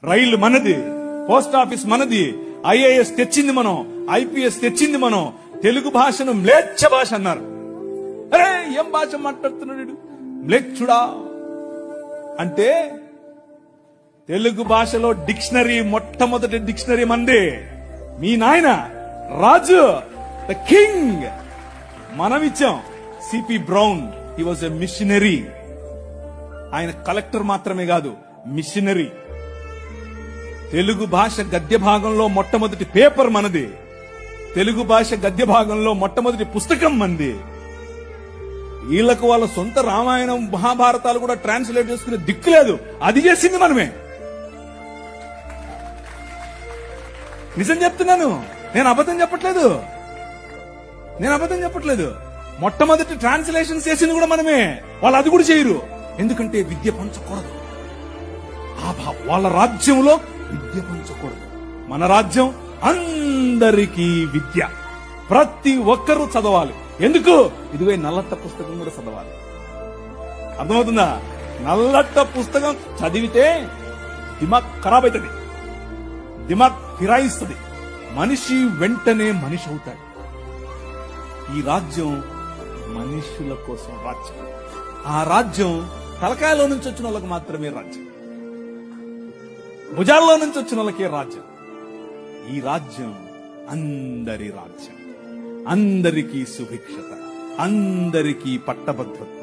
రైలు మనది, post office మనది, IAS తెచ్చింది మనం, ఐపీఎస్ తెచ్చింది మనం. తెలుగు భాషను మ్లేచ్ఛ భాష అన్నారు. అరే ఏం భాష మాట్లాడుతున్నాడు వీడు, మ్లేచ్ఛుడా అంటే తెలుగు భాషలో డిక్షనరీ, మొట్టమొదటి డిక్షనరీ మంది. మీ నాయన రాజు, ద కింగ్, మనం ఇచ్చాం. CP brown, he was a machinery. ఆయన కలెక్టర్ మాత్రమే కాదు, మిషనరీ. తెలుగు భాష గద్య భాగంలో మొట్టమొదటి పేపర్ మనది. తెలుగు భాష గద్య భాగంలో మొట్టమొదటి పుస్తకం మంది. వీళ్లకు వాళ్ళ సొంత రామాయణం, మహాభారతాలు కూడా ట్రాన్స్లేట్ చేసుకునే దిక్కు లేదు. అది చేసింది మనమే. నిజం చెప్తున్నాను, నేను అబద్ధం చెప్పట్లేదు. మొట్టమొదటి ట్రాన్స్లేషన్ చేసింది కూడా మనమే. వాళ్ళు అది కూడా చేయరు. ఎందుకంటే విద్య పంచకూడదు. వాళ్ళ రాజ్యంలో విద్య పంచకూడదు. మన రాజ్యం అందరికీ విద్య, ప్రతి ఒక్కరూ చదవాలి. ఎందుకు? ఇదిగో నల్లట్ట పుస్తకం కూడా చదవాలి. అర్థమవుతుందా? నల్లట్ట పుస్తకం చదివితే దిమాగ్ ఖరాబ్ అవుతుంది, దిమాగ్ ఫిరాయిస్తుంది, మనిషి వెంటనే మనిషి అవుతాడు. ఈ రాజ్యం మనుషుల కోసం రాజ్యం. ఆ రాజ్యం తలకాయలో నుంచి వచ్చిన వాళ్ళకి మాత్రమే రాజ్యం, భుజాల్లో నుంచి వచ్చిన వాళ్ళకే రాజ్యం. ఈ రాజ్యం అందరి రాజ్యం, అందరికీ సుభిక్షత, అందరికీ పట్టభద్రత.